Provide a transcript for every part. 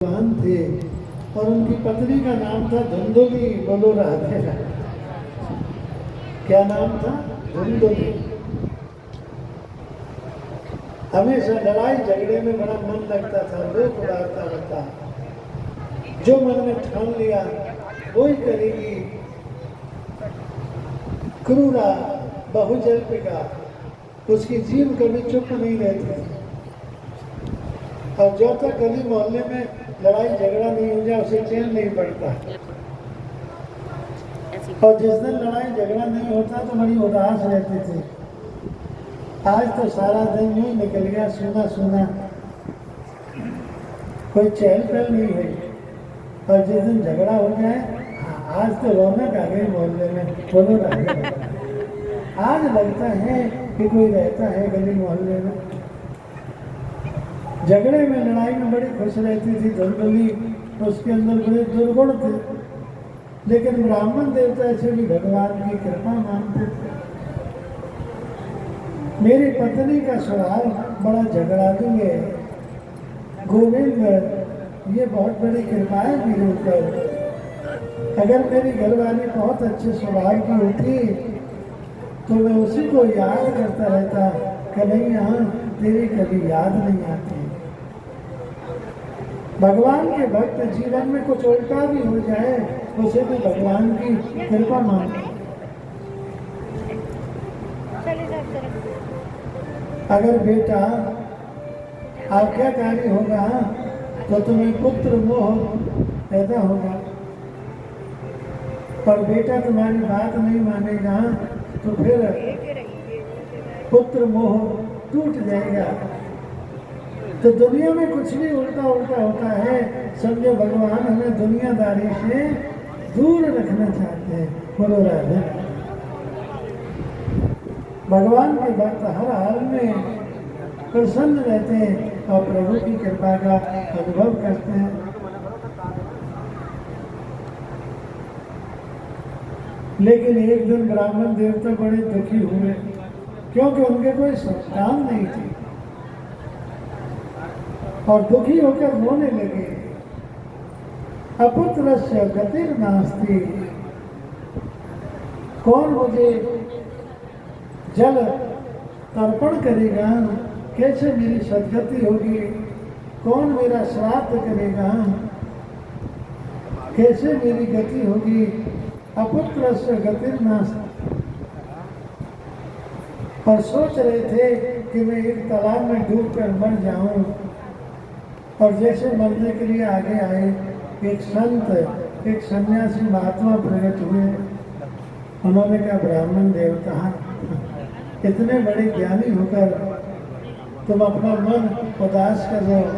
भगवान थे और उनकी पत्नी का नाम था धुंधुली। बोलो राधे राधे। क्या नाम था? धुंधुली। हमेशा लड़ाई झगड़े में बड़ा मन लगता था, लोग उड़ाता रहता। जो मन में ठान लिया वही करेगी। क्रूरा बहुजल्पिका, उसकी जीभ कभी चुप नहीं रहती। और जब तक गली मोहल्ले में लड़ाई झगड़ा नहीं हो जाए उसे चैन नहीं पड़ता। और जिस दिन लड़ाई झगड़ा नहीं होता तो बड़ी उदास रहते थे। आज तो सारा दिन यूं निकल गया सुना सुना, कोई चहल पहल नहीं हुई। और जिस दिन झगड़ा हो जाए, आज तो रौनक आ गई मोहल्ले में। बोलो राधे। आज लगता है कि कोई रहता है गली मोहल्ले में। झगड़े में लड़ाई में बड़ी खुश रहती थी धुंधुली, उसके अंदर बड़े दुर्गुण थे। लेकिन ब्राह्मण देवता ऐसे भी भगवान की कृपा मानते थे। मेरी पत्नी का स्वभाव बड़ा झगड़ालू है गोविंद, ये बहुत बड़ी कृपा है मेरे ऊपर। अगर मेरी घरवाली बहुत अच्छे स्वभाव की होती तो मैं उसी को याद करता रहता, कन्हैया तेरी कभी याद नहीं आती। भगवान के भक्त जीवन में कुछ उल्टा भी हो जाए उसे भी भगवान की कृपा मानते। अगर बेटा आज्ञाकारी होगा तो तुम्हें पुत्र मोह पैदा होगा, और बेटा तुम्हारी बात नहीं मानेगा तो फिर पुत्र मोह टूट जाएगा। तो दुनिया में कुछ भी उल्टा उल्टा होता है, समझो भगवान हमें दुनियादारी से दूर रखना चाहते हैं। बोलो राधे। भगवान के भक्त हर हाल में प्रसन्न रहते हैं और प्रभु की कृपा का अनुभव करते हैं। लेकिन एक दिन ब्राह्मण देवता बड़े दुखी हुए क्योंकि उनके कोई संतान नहीं थी, और दुखी होकर रोने लगे। अपुत्रस्य गतिर्नास्ति, कौन मुझे जल तर्पण करेगा? कैसे मेरी सदगति होगी? कौन मेरा श्राद्ध करेगा? कैसे मेरी गति होगी? अपुत्रस्य गतिर्नास्ति। और सोच रहे थे कि मैं एक तालाब में डूबकर मर जाऊं। और जैसे मरने के लिए आगे आए एक संत, एक सन्यासी महात्मा प्रकट हुए। उन्होंने कहा, ब्राह्मण देवता इतने बड़े ज्ञानी होकर तुम अपना मन उदास कर रहे हो।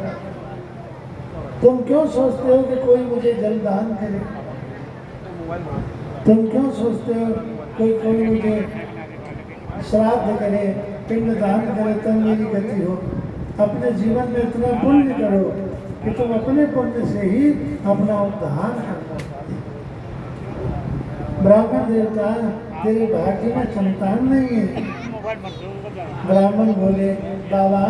तुम क्यों सोचते हो कि कोई मुझे जलदान करे? तुम क्यों सोचते हो कोई मुझे श्राद्ध करे, पिंडदान करे तब मेरी गति हो? अपने जीवन में इतना पुण्य करो कि तुम अपने पुण्य से ही अपना उद्धार करना। ब्राह्मण देवता तेरे भाग्य में संतान नहीं है। ब्राह्मण बोले, बाबा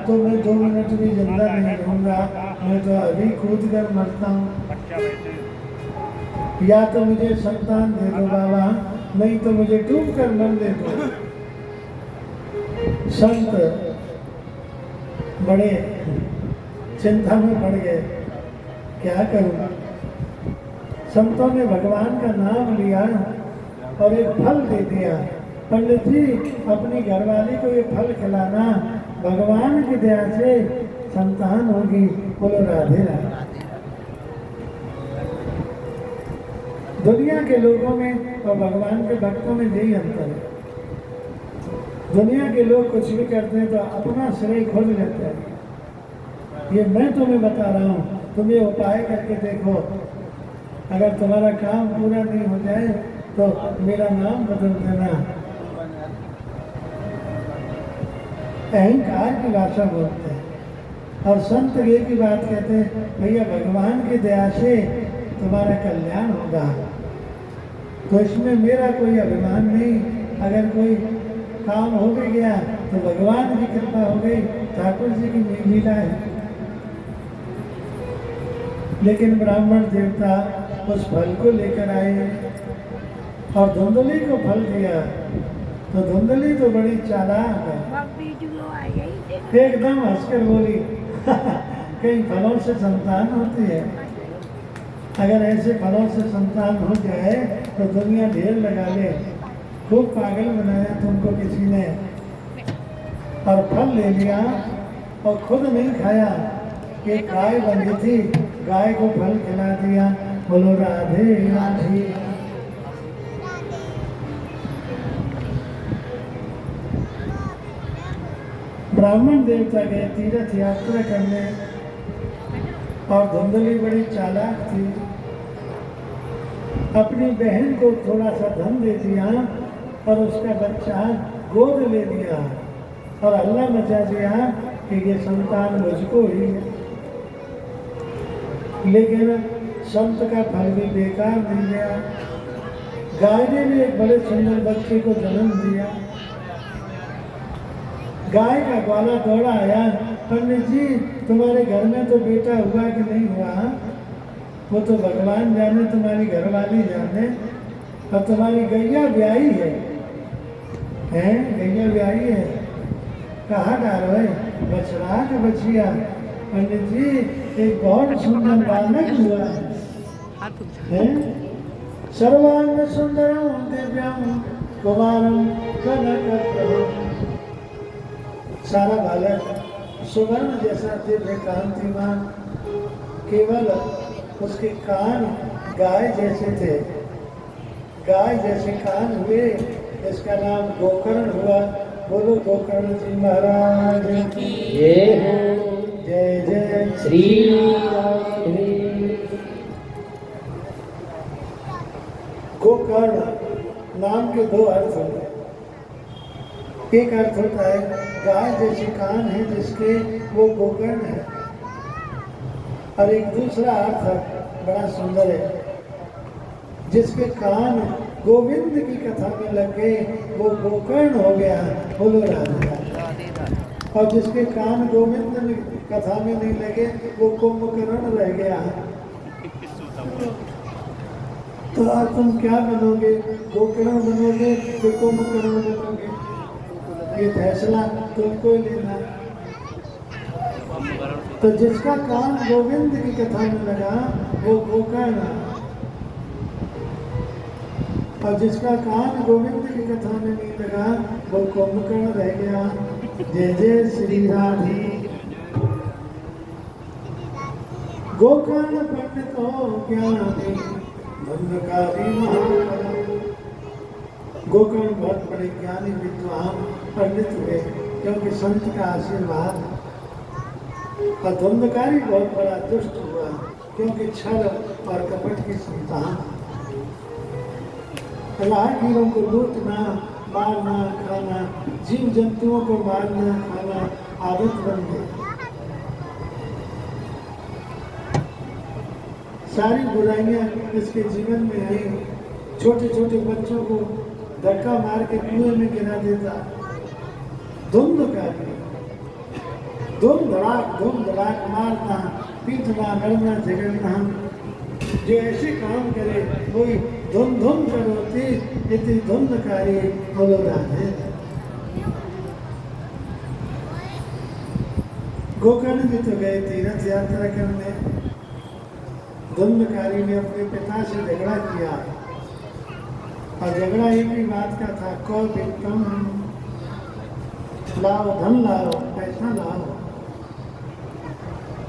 तो मैं 2 मिनट भी जिंदा नहीं रहूंगा, मैं तो अभी कूद कर मरता हूँ। या तो मुझे संतान दे दो बाबा, नहीं तो मुझे डूब कर मर दे दो। संत बड़े चिंता में पड़ गए, क्या करूं? संतों ने भगवान का नाम लिया और एक फल दे दिया। पंडित जी, अपनी घरवाली को ये फल खिलाना, भगवान की दया से संतान होगी। बोलो राधे राधे। दुनिया के लोगों में और भगवान के भक्तों में यही अंतर है। दुनिया के लोग कुछ भी करते हैं तो अपना श्रेय खोज लेते हैं। ये मैं तुम्हें बता रहा हूँ, तुम ये उपाय करके देखो। अगर तुम्हारा काम पूरा नहीं हो जाए तो मेरा नाम बदल देना। अहंकार की भाषा बोलते हैं। और संत ये की बात कहते हैं, भैया भगवान की दया से तुम्हारा कल्याण होगा। तो इसमें मेरा कोई अभिमान नहीं। अगर कोई काम हो भी गया तो भगवान की कृपा हो गई, ठाकुर जी की लीला है। लेकिन ब्राह्मण देवता उस फल को लेकर आए और धुंधली को फल दिया। तो धुंधली तो बड़ी चालाक है, एकदम हंसकर बोली कई फलों से संतान होती है, अगर ऐसे फलों से संतान हो जाए तो दुनिया ढेर लगा ले। खूब पागल बनाया तुमको किसी ने, और फल ले लिया और खुद नहीं खाया। एक गाय बंधी थी, गाय को फल खिला दिया। बोलो राधे राधे। ब्राह्मण देवता गए तीर्थ यात्रा करने और धुंधली बड़ी चालाक थी, अपनी बहन को थोड़ा सा धन दे दिया और उसका बच्चा गोद ले लिया और हल्ला मचा दिया कि ये संतान मुझको ही है। लेकिन संत का फल भी बेकार नहीं गया। गाय ने भी एक बड़े सुंदर बच्चे को जन्म दिया। गाय का ग्वाला दौड़ा आया, पंडित जी तुम्हारे घर में तो बेटा हुआ कि नहीं हुआ? वो तो भगवान जाने, तुम्हारी घरवाली जाने। और तुम्हारी गैया ब्याही है, गैया ब्याही है, कहाँ डालो है? बछड़ा के बछिया। पंडित जी एक बहुत सुंदर बालक हुआ है, सर्वांग सुंदरम दिव्यम कुमारम कनक। सारा बालक सुवर्ण जैसा दिव्य कांतिमान, केवल उसके कान गाय जैसे थे, गाय जैसे कान हुए, इसका नाम गोकर्ण हुआ। बोलो गोकर्ण जी महाराज की जय जय श्री राधे। गोकर्ण नाम के दो अर्थ होते हैं। एक अर्थ होता है गाय जैसे कान है जिसके, वो गोकर्ण है। और एक दूसरा अर्थ बड़ा सुंदर है, जिसके कान गोविंद की कथा में लग गए वो गोकर्ण हो गया। बोलो राधे। और जिसके कान गोविंद में कथा में नहीं लगे वो कुंभकर्ण रह गया। तो आज तुम क्या बनोगे? गोकर्ण बनोगे कि कुंभकर्ण बनोगे? ये फैसला तुमको ही लेना है। तो जिसका कान गोविंद की कथा में लगा वो गोकर्ण, और जिसका कान गोविंद की कथा में नहीं लगा वो कुंभकर्ण रह गया। जय जय श्री राधे। गोकर्ण पंडितो ज्ञानी धन्यकारी महाकरण। गोकर्ण बहुत बड़े ज्ञानी विद्वान पंडित हुए क्योंकि संत का आशीर्वाद। और धुंधकारी बहुत बड़ा दुष्ट हुआ क्योंकि छल और कपट की संतान। राहगीरों को लूटना, मारना, खाना, जीव जंतुओं को मारना खाना आदत बन गई। सारी बुराइयां इसके जीवन में आई। छोटे छोटे बच्चों को धक्का मार के कुएं में गिरा देता। धुंधकारी, धूम धड़ाक मारना, पीटना, लड़ना, झगड़ना। जो ऐसे काम करे कोई धुम धुम करोती इतनी धुंधकारी। बोलो राधे। गोकर्ण जी तो गए तीर्थ यात्रा करने। धुंधकारी ने अपने पिता से झगड़ा किया और झगड़ा एक ही बात का था, कौ वित्तम, लाओ धन, लाओ पैसा लाओ।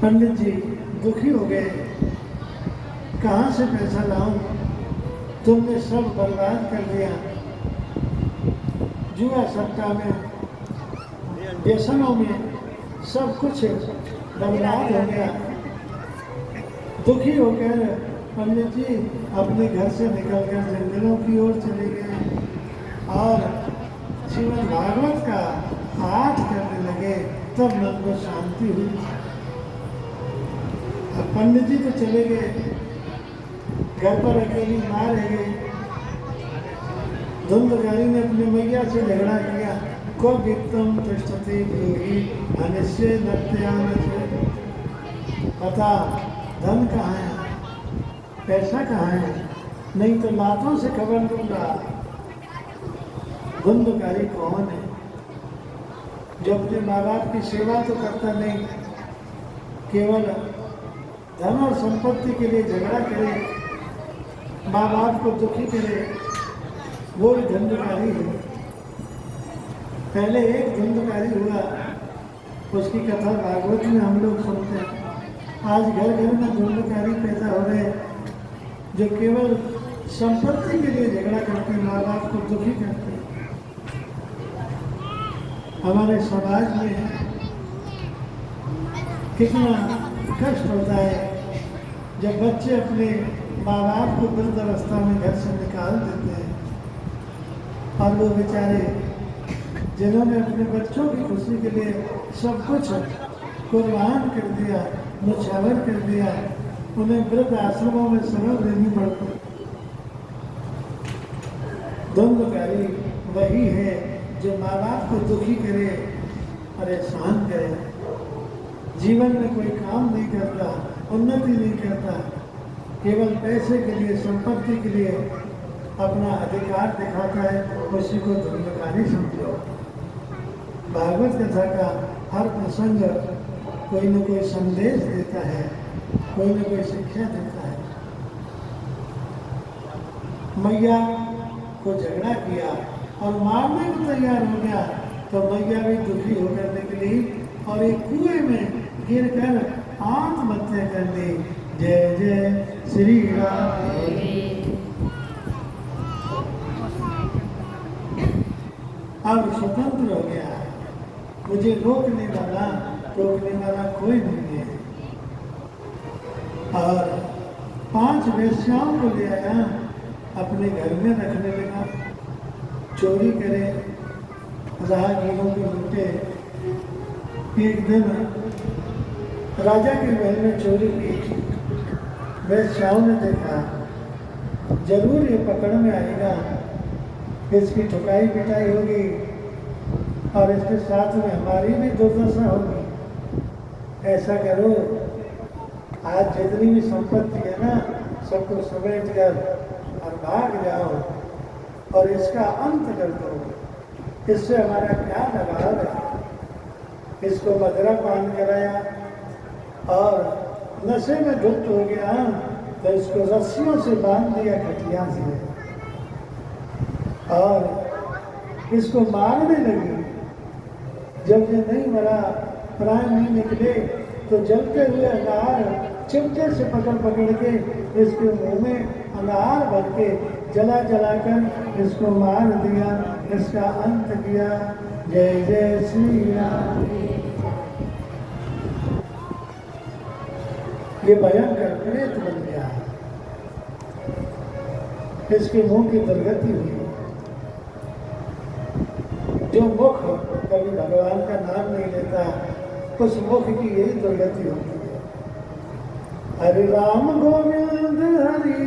पंडित जी दुखी हो गए, कहाँ से पैसा लाऊं? तुमने सब बर्बाद कर दिया। जुआ सट्टा में, व्यसनों में सब कुछ बर्बाद हो गया। दुखी होकर पंडित जी अपने घर से निकलकर जंगलों की ओर चले गए और श्रीमद् भागवत का पाठ करने लगे। तब मन को शांति हुई। अब पंडित जी तो चले गए, घर पर अकेली माँ रह गई। धुंधकारी ने अपने मैया से झगड़ा किया, को वित्तम तिष्ठति ब्रूहि अनिश्चय नत्यान। पता धन कहाँ है? पैसा कहाँ है, नहीं तो लातों से खबर दूंगा। धुंधकारी कौन है जो अपने माँ बाप की सेवा तो करता नहीं, केवल धन और संपत्ति के लिए झगड़ा करे, माँ बाप को दुखी करे, वो भी धुंधकारी है। पहले एक धुंधकारी हुआ, उसकी कथा भागवत में हम लोग सुनते हैं। आज घर घर में धुंधकारी पैदा हो रहे जो केवल संपत्ति के लिए झगड़ा करते, माँ बाप को दुखी करते। हमारे समाज में कितना कष्ट होता है जब बच्चे अपने माँ बाप को वृद्धावस्था में घर से निकाल देते हैं और वो बेचारे जिन्होंने अपने बच्चों की खुशी के लिए सब कुछ कुर्बान कर दिया, न्यौछावर कर दिया, उन्हें वृद्ध आश्रमों में शरण लेनी पड़ती। धुंधकारी वही है जो माँ बाप को दुखी करे, परेशान करे, जीवन में कोई काम नहीं करता, उन्नति नहीं करता, केवल पैसे के लिए, संपत्ति के लिए अपना अधिकार दिखाता है, उसी को धुंधकारी समझो। भागवत कथा का हर प्रसंग कोई न कोई संदेश देता है, कोई न कोई शिक्षा देता है। मैया को झगड़ा किया और मारने को तैयार हो गया तो मैया भी दुखी होकर निकली और एक कुएं में गिरकर आत्महत्या कर ली। जय जय श्री राम। अब स्वतंत्र हो गया, मुझे रोकने वाला कोई नहीं है। और 5 वेश्याओं को ले आया, अपने घर में रखने लगा, चोरी करे, राहगीरों को लूटे। एक दिन राजा के महल में चोरी की, वेश्याओं ने देखा जरूर ये पकड़ में आएगा, इसकी ठुकाई पिटाई होगी और इसके साथ में हमारी भी दुर्दशा होगी। ऐसा करो, आज जितनी भी संपत्ति है ना, सबको समेट कर और भाग जाओ और इसका अंत कर दो। इससे हमारा क्या लगाव है। इसको मदिरा पान कराया और नशे में धुत हो गया तो इसको रस्सियों से बांध दिया, खटिया से, और इसको मारने लगी। जब ये नहीं मरा, प्राण नहीं निकले, तो जलते हुए अनार चिमटे से पकड़ के इसके मुंह में अनार भर के जला कर इसको मार दिया, इसका अंत किया। जय जय श्री राम। ये भयंकर प्रेत बन गया, इसके मुंह की दुर्गति हुई। जो मुख कभी भगवान का नाम नहीं लेता, उस मुख की यही दुर्गति होती है। हरे राम गोविंद हरि